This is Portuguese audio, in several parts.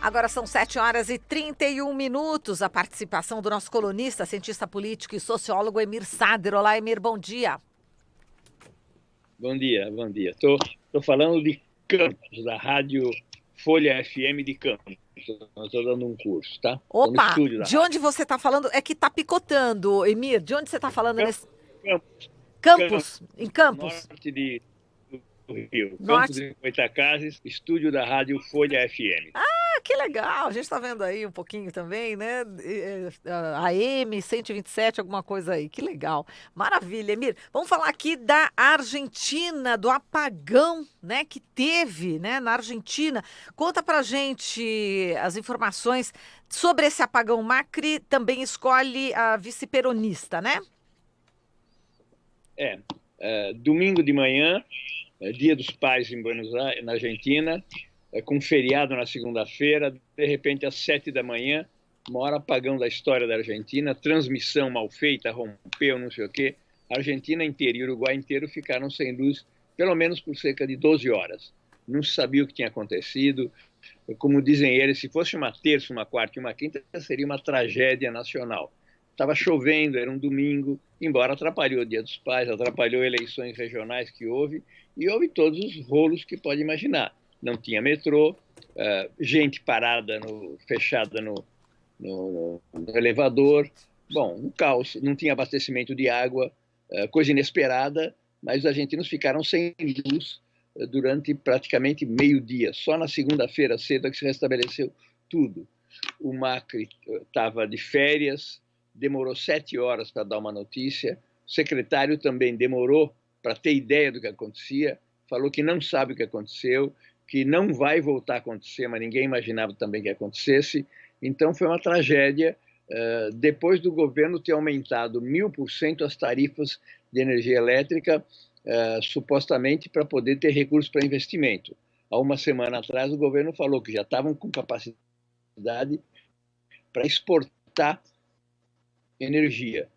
Agora são 7h31. A participação do nosso colunista, cientista político e sociólogo Emir Sader. Olá, Emir, bom dia. Bom dia, bom dia. Tô falando de Campos, da Rádio Folha FM de Campos. Estou dando um curso, tá? Estou no Opa, estúdio da de rádio. onde você está falando? É que tá picotando, Emir. De onde você está falando nesse... Campos, Campos, em Campos. norte do Rio. Campos Norte. de Goytacazes, estúdio da Rádio Folha FM. Ah, que legal. A gente está vendo aí um pouquinho também, né? AM 127, alguma coisa aí. Que legal. Maravilha, Emir. Vamos falar aqui da Argentina, do apagão, né, que teve, né, na Argentina. Conta pra gente as informações sobre esse apagão. Macri também escolhe a vice-peronista, né? Domingo de manhã, Dia dos Pais em Buenos Aires, na Argentina, com feriado na segunda-feira, de repente às 7 da manhã, maior apagão da história da Argentina, transmissão mal feita, rompeu, não sei o quê. A Argentina inteira e o Uruguai inteiro ficaram sem luz, pelo menos por cerca de 12 horas. Não se sabia o que tinha acontecido. Como dizem eles, se fosse uma terça, uma quarta e uma quinta, seria uma tragédia nacional. Estava chovendo, era um domingo, embora atrapalhou o Dia dos Pais, atrapalhou eleições regionais que houve, e houve todos os rolos que pode imaginar. Não tinha metrô, gente parada, fechada no elevador. Bom, um caos, não tinha abastecimento de água, coisa inesperada, mas os argentinos ficaram sem luz durante praticamente meio-dia. Só na segunda-feira cedo é que se restabeleceu tudo. O Macri estava de férias, demorou 7 horas para dar uma notícia. O secretário também demorou para ter ideia do que acontecia, falou que não sabe o que aconteceu, que não vai voltar a acontecer, mas ninguém imaginava também que acontecesse. Então foi uma tragédia, depois do governo ter aumentado 1000% as tarifas de energia elétrica, supostamente para poder ter recursos para investimento. Há uma semana atrás, o governo falou que já estavam com capacidade para exportar energia.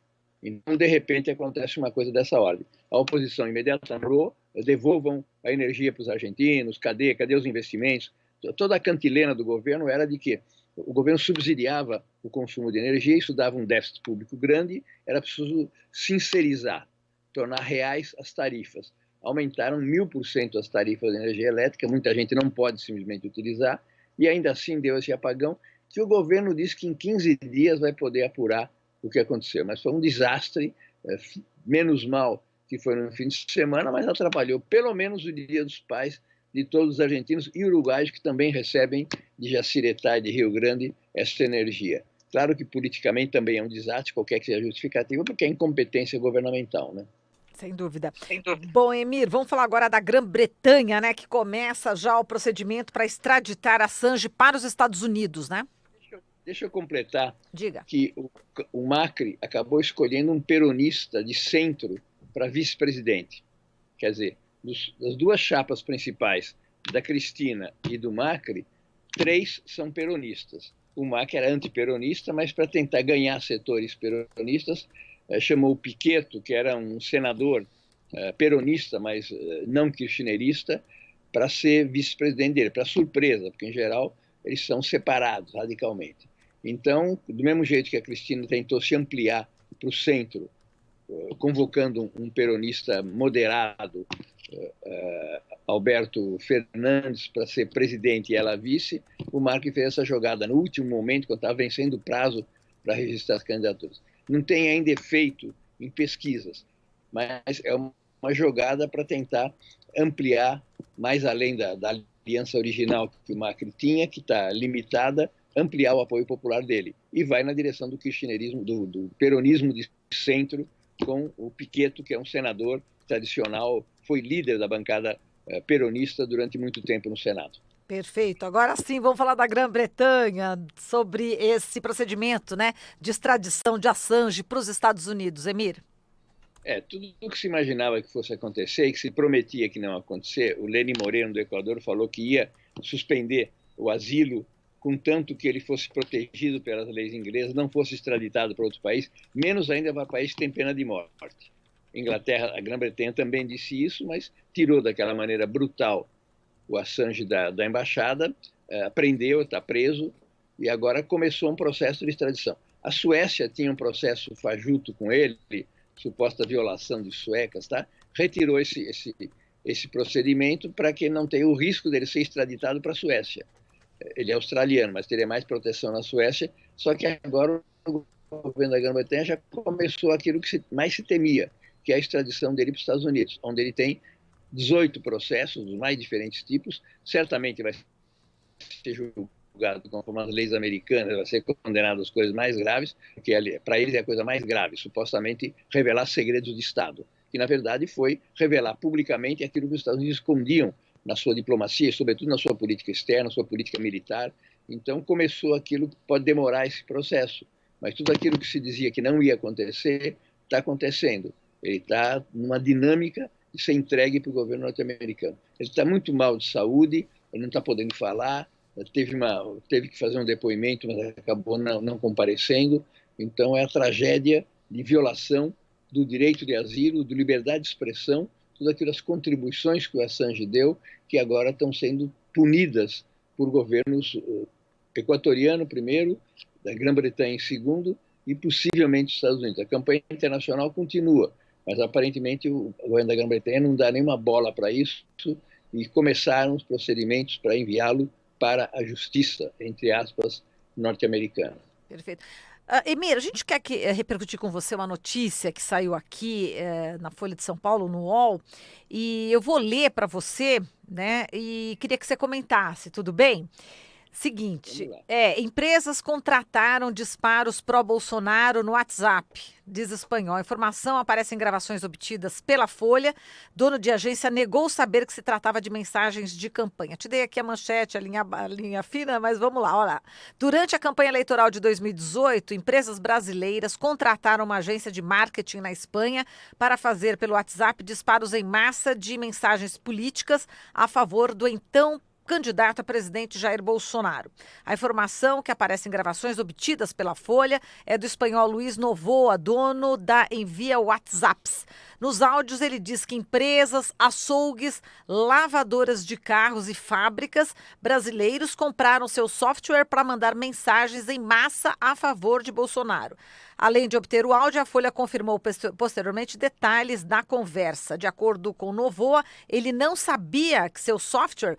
Então, de repente, acontece uma coisa dessa ordem. A oposição imediatamente falou, devolvam a energia para os argentinos, cadê os investimentos? Toda a cantilena do governo era de que o governo subsidiava o consumo de energia, isso dava um déficit público grande, era preciso sincerizar, tornar reais as tarifas. Aumentaram 1000% as tarifas de energia elétrica, muita gente não pode simplesmente utilizar, e ainda assim deu esse apagão, que o governo disse que em 15 dias vai poder apurar o que aconteceu. Mas foi um desastre, menos mal que foi no fim de semana, mas atrapalhou pelo menos o Dia dos Pais de todos os argentinos e uruguaios que também recebem de Jaciretá e de Rio Grande essa energia. Claro que politicamente também é um desastre, qualquer que seja a justificativa, porque é incompetência governamental, né? Sem dúvida. Bom, Emir, vamos falar agora da Grã-Bretanha, né, que começa já o procedimento para extraditar Assange para os Estados Unidos, né? Deixa eu completar. Diga. Que o Macri acabou escolhendo um peronista de centro para vice-presidente. Quer dizer, das duas chapas principais, da Cristina e do Macri, 3 são peronistas. O Macri era antiperonista, mas para tentar ganhar setores peronistas, chamou o Pichetto, que era um senador peronista, mas não kirchnerista, para ser vice-presidente dele, para surpresa, porque em geral eles são separados radicalmente. Então, do mesmo jeito que a Cristina tentou se ampliar para o centro, convocando um peronista moderado, Alberto Fernandes, para ser presidente e ela vice, o Macri fez essa jogada no último momento, quando estava vencendo o prazo para registrar as candidaturas. Não tem ainda efeito em pesquisas, mas é uma jogada para tentar ampliar, mais além da aliança original que o Macri tinha, que está limitada, ampliar o apoio popular dele. E vai na direção do kirchnerismo, do peronismo de centro, com o Pichetto, que é um senador tradicional, foi líder da bancada peronista durante muito tempo no Senado. Perfeito. Agora sim, vamos falar da Grã-Bretanha, sobre esse procedimento, né, de extradição de Assange para os Estados Unidos. Emir. Tudo o que se imaginava que fosse acontecer e que se prometia que não ia acontecer, o Lenín Moreno, do Equador, falou que ia suspender o asilo, contanto que ele fosse protegido pelas leis inglesas, não fosse extraditado para outro país, menos ainda para país que tem pena de morte. Inglaterra, a Grã-Bretanha também disse isso, mas tirou daquela maneira brutal o Assange da embaixada. prendeu, está preso, e agora começou um processo de extradição. A Suécia tinha um processo fajuto com ele, suposta violação de suecas, tá? Retirou esse procedimento para que não tenha o risco dele ser extraditado para a Suécia. Ele é australiano, mas teria mais proteção na Suécia, só que agora o governo da Grã-Bretanha já começou aquilo que mais se temia, que é a extradição dele para os Estados Unidos, onde ele tem 18 processos dos mais diferentes tipos, certamente vai ser julgado conforme as leis americanas, vai ser condenado às coisas mais graves, porque para eles é a coisa mais grave, supostamente revelar segredos de Estado, que na verdade foi revelar publicamente aquilo que os Estados Unidos escondiam na sua diplomacia e sobretudo na sua política externa, sua política militar. Então começou aquilo que pode demorar esse processo, mas tudo aquilo que se dizia que não ia acontecer, está acontecendo. Ele está numa dinâmica de ser entregue para o governo norte-americano. Ele está muito mal de saúde, ele não está podendo falar, teve que fazer um depoimento, mas acabou não comparecendo. Então é a tragédia de violação do direito de asilo, de liberdade de expressão, todas aquelas contribuições que o Assange deu, que agora estão sendo punidas por governos equatoriano primeiro, da Grã-Bretanha em segundo, e possivelmente os Estados Unidos. A campanha internacional continua, mas aparentemente o governo da Grã-Bretanha não dá nenhuma bola para isso, e começaram os procedimentos para enviá-lo para a justiça, entre aspas, norte-americana. Perfeito. Emir, a gente quer repercutir com você uma notícia que saiu aqui na Folha de São Paulo, no UOL, e eu vou ler para você, né? E queria que você comentasse, tudo bem? Seguinte, empresas contrataram disparos pró-Bolsonaro no WhatsApp, diz Espanhol. A informação aparece em gravações obtidas pela Folha. Dono de agência negou saber que se tratava de mensagens de campanha. Te dei aqui a manchete, a linha fina, mas vamos lá, olha lá. Durante a campanha eleitoral de 2018, empresas brasileiras contrataram uma agência de marketing na Espanha para fazer pelo WhatsApp disparos em massa de mensagens políticas a favor do então candidato a presidente Jair Bolsonaro. A informação, que aparece em gravações obtidas pela Folha, é do espanhol Luiz Novoa, dono da Envia WhatsApps. Nos áudios ele diz que empresas, açougues, lavadoras de carros e fábricas brasileiros compraram seu software para mandar mensagens em massa a favor de Bolsonaro. Além de obter o áudio, a Folha confirmou posteriormente detalhes da conversa. De acordo com Novoa, ele não sabia que seu software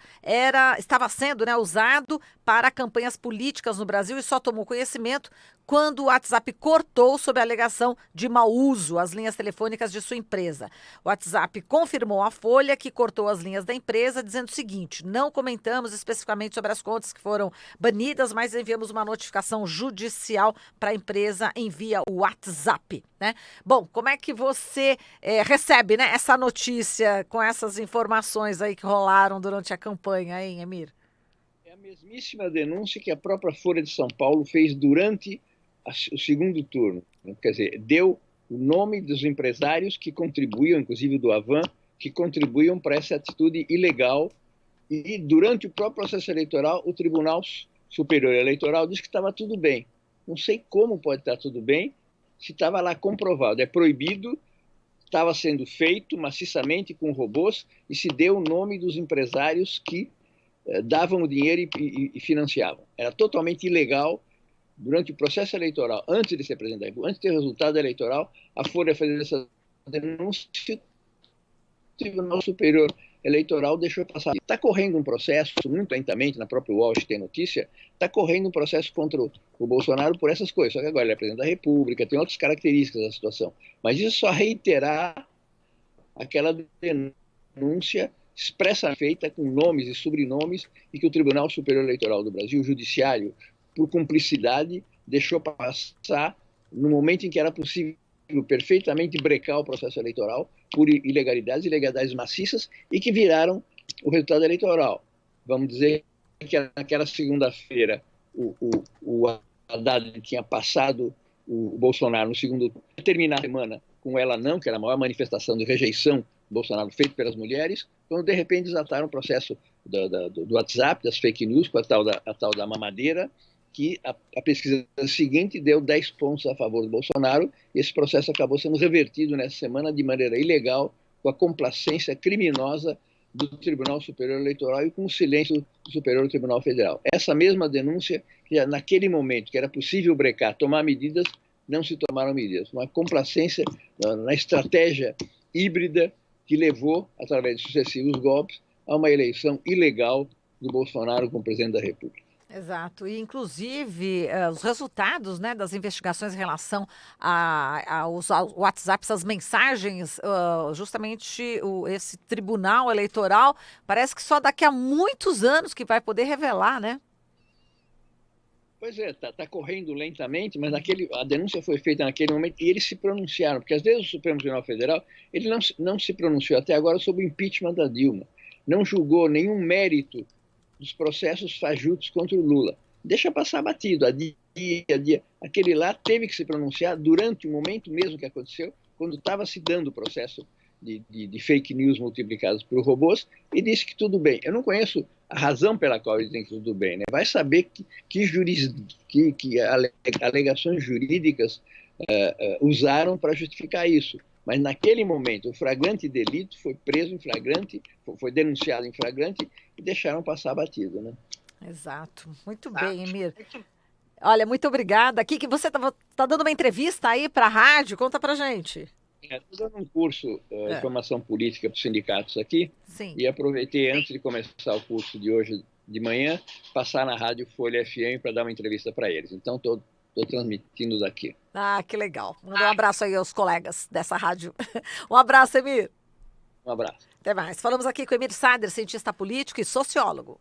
estava sendo usado para campanhas políticas no Brasil e só tomou conhecimento quando o WhatsApp cortou sob a alegação de mau uso as linhas telefônicas de sua empresa. O WhatsApp confirmou à Folha que cortou as linhas da empresa, dizendo o seguinte: não comentamos especificamente sobre as contas que foram banidas, mas enviamos uma notificação judicial para a empresa Envia WhatsApp. Né? Bom, como é que você recebe, né, essa notícia com essas informações aí que rolaram durante a campanha, hein, Emir? É a mesmíssima denúncia que a própria Folha de São Paulo fez durante o segundo turno. Quer dizer, deu o nome dos empresários que contribuíam, inclusive do Avan, que contribuíam para essa atitude ilegal. E durante o próprio processo eleitoral, o Tribunal Superior Eleitoral disse que estava tudo bem. Não sei como pode estar tudo bem se estava lá comprovado. É proibido, estava sendo feito maciçamente com robôs e se deu o nome dos empresários que davam o dinheiro e financiavam. Era totalmente ilegal. Durante o processo eleitoral, antes de ser presidente da República, antes de ter o resultado eleitoral, a Folha fez essa denúncia, o Tribunal Superior Eleitoral deixou passar. Está correndo um processo, muito lentamente, na própria UOL tem notícia, está correndo um processo contra o Bolsonaro por essas coisas. Só que agora ele é presidente da República, tem outras características da situação. Mas isso é só reiterar aquela denúncia expressa feita com nomes e sobrenomes e que o Tribunal Superior Eleitoral do Brasil, o Judiciário, por cumplicidade, deixou passar no momento em que era possível perfeitamente brecar o processo eleitoral por ilegalidades maciças e que viraram o resultado eleitoral. Vamos dizer que naquela segunda-feira o Haddad tinha passado o Bolsonaro no segundo turno, terminar a semana com ela não, que era a maior manifestação de rejeição do Bolsonaro feito pelas mulheres, quando de repente desataram o processo do WhatsApp, das fake news, com a tal da mamadeira, que a pesquisa seguinte deu 10 pontos a favor do Bolsonaro, e esse processo acabou sendo revertido nessa semana de maneira ilegal, com a complacência criminosa do Tribunal Superior Eleitoral e com o silêncio do Superior Tribunal Federal. Essa mesma denúncia, que naquele momento que era possível brecar, tomar medidas, não se tomaram medidas. Uma complacência na estratégia híbrida que levou, através de sucessivos golpes, a uma eleição ilegal do Bolsonaro como presidente da República. Exato. E, inclusive, os resultados, né, das investigações em relação aos WhatsApps, as mensagens, justamente esse tribunal eleitoral, parece que só daqui a muitos anos que vai poder revelar, né? Pois é, está correndo lentamente, mas a denúncia foi feita naquele momento e eles se pronunciaram, porque às vezes o Supremo Tribunal Federal ele não se pronunciou até agora sobre o impeachment da Dilma, não julgou nenhum mérito dos processos fajutos contra o Lula. Deixa passar batido, a dia. Aquele lá teve que se pronunciar durante o momento mesmo que aconteceu, quando estava se dando o processo de fake news multiplicados por robôs, e disse que tudo bem. Eu não conheço a razão pela qual ele tem que tudo bem, né? Vai saber que alegações jurídicas usaram para justificar isso. Mas naquele momento, o flagrante delito foi preso em flagrante, foi denunciado em flagrante e deixaram passar batido, né? Exato. Muito bem, Emir. Olha, muito obrigada. Aqui que você tá dando uma entrevista aí para a rádio, conta pra gente. Estou dando um curso de formação política para os sindicatos aqui. Sim. E aproveitei, antes de começar o curso de hoje de manhã, passar na rádio Folha FM para dar uma entrevista para eles. Então, estou transmitindo daqui. Ah, que legal. Manda um abraço aí aos colegas dessa rádio. Um abraço, Emir. Um abraço. Até mais. Falamos aqui com o Emir Sader, cientista político e sociólogo.